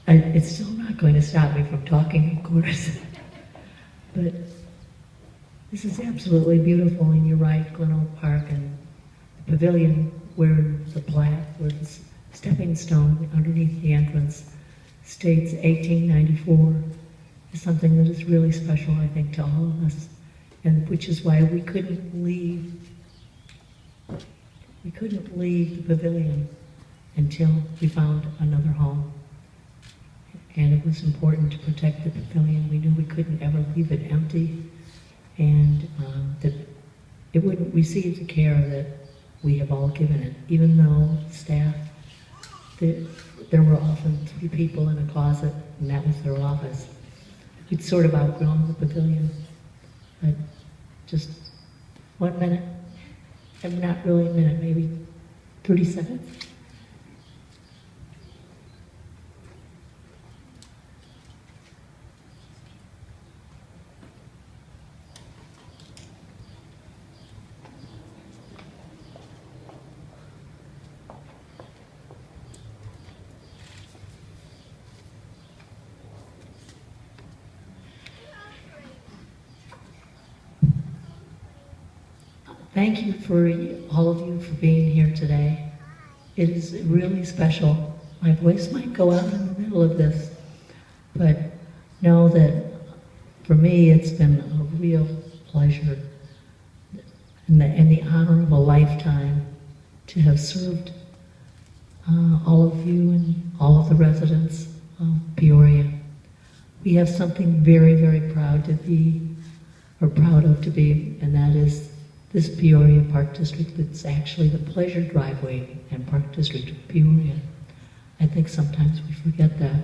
It's still not going to stop me from talking, of course. But this is absolutely beautiful, and you're right, Glen Oak Park and the pavilion where the plaque, where the stepping stone underneath the entrance states 1894 is something that is really special, I think, to all of us, and which is why we couldn't leave the pavilion until we found another home. And it was important to protect the pavilion. We knew we couldn't ever leave it empty, and that it wouldn't receive the care that we have all given it. Even though staff, there were often 3 people in a closet, and that was their office. We'd sort of outgrown the pavilion. But just 1 minute, and not really a minute, maybe 30 seconds. Thank you for all of you for being here today. It is really special. My voice might go out in the middle of this, but know that for me it's been a real pleasure and the honor of a lifetime to have served all of you and all of the residents of Peoria. We have something very, very proud of to be, and that is this Peoria Park District. That's actually the pleasure driveway and Park District of Peoria. I think sometimes we forget that.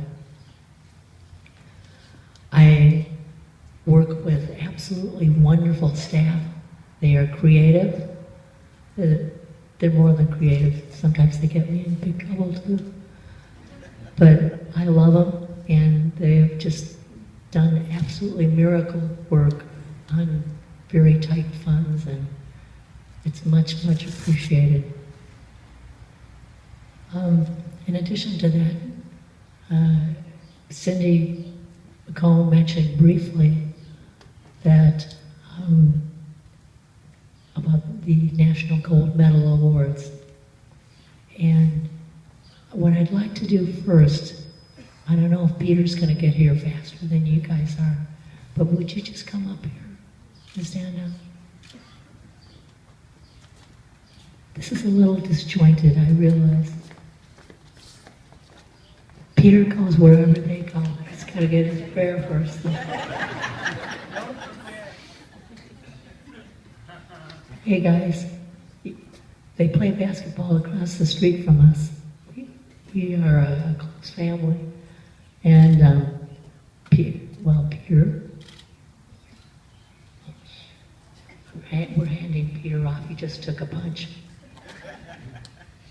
I work with absolutely wonderful staff. They are creative. They're more than creative. Sometimes they get me in big trouble too. But I love them, and they've just done absolutely miracle work on very tight funds, and it's much, much appreciated. In addition to that, Cindy McComb mentioned briefly that about the National Gold Medal Awards. And what I'd like to do first, I don't know if Peter's going to get here faster than you guys are, but would you just come up here and stand up? This is a little disjointed, I realize. Peter goes wherever they go. He's got to get his prayer first. Hey guys, they play basketball across the street from us. We are a close family. And Peter, we're handing Peter off. He just took a punch.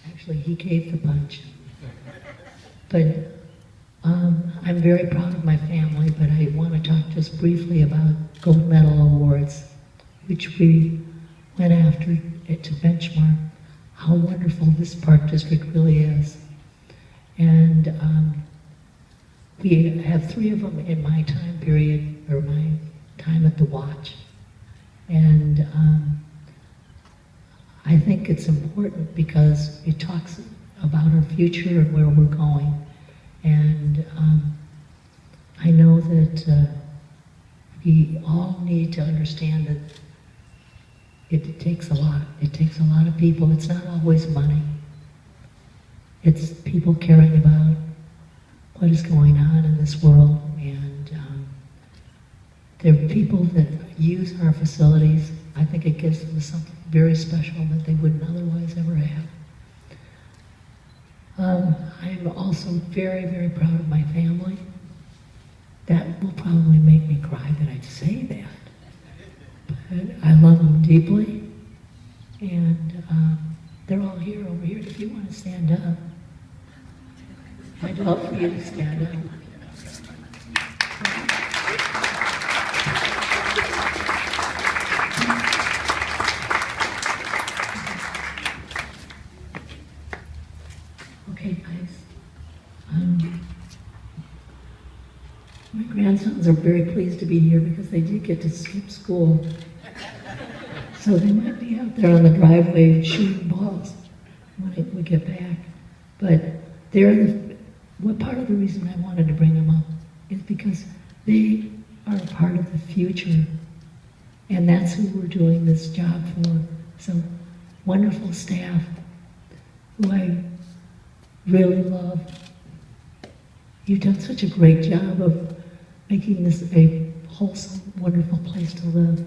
Actually, he gave the punch. But I'm very proud of my family, but I want to talk just briefly about gold medal awards, which we went after it to benchmark how wonderful this park district really is. And we have 3 of them in my time period, or my time at the Watch. And I think it's important because it talks about our future and where we're going. And I know that we all need to understand that it takes a lot. It takes a lot of people. It's not always money. It's people caring about what is going on in this world. And there are people that use our facilities. I think it gives them something very special that they wouldn't otherwise ever have. I'm also very, very proud of my family. That will probably make me cry that I say that. But I love them deeply. And they're all here over here if you want to stand up. I'd love for you to stand up. Okay, guys. grandsons are very pleased to be here because they did get to skip school. So they might be out there on the driveway shooting balls when we get back. But what part of the reason I wanted to bring them up is because they are a part of the future. And that's who we're doing this job for. So wonderful staff who I really love. You've done such a great job of making this a wholesome, wonderful place to live.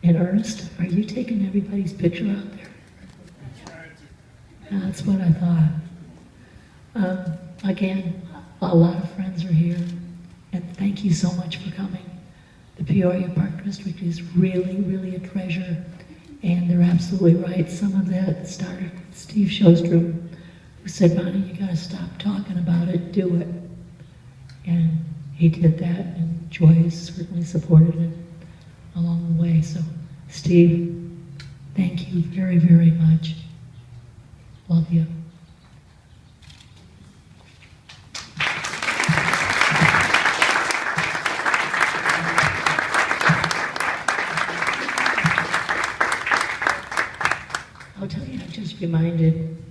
And Ernest, are you taking everybody's picture out there? That's what I thought. Again, a lot of friends are here, and thank you so much for coming. The Peoria Park District is really, really a treasure, and they're absolutely right. Some of that started with Steve Shostrom, who said, Bonnie, you gotta stop talking about it, do it. And he did that, and Joy has certainly supported it along the way. So, Steve, thank you very, very much. Love you. I'll tell you, I'm just reminded,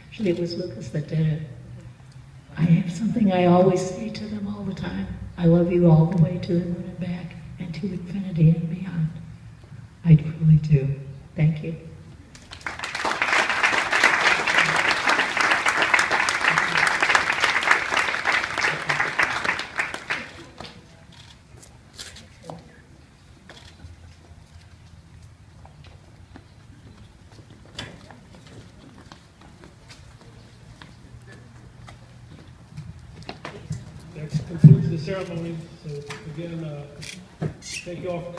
actually it was Lucas that did it. I have something I always say to them all the time. I love you all the way to the moon and back, and to infinity and beyond. I truly do. Thank you. That concludes the ceremony. So again, thank you all for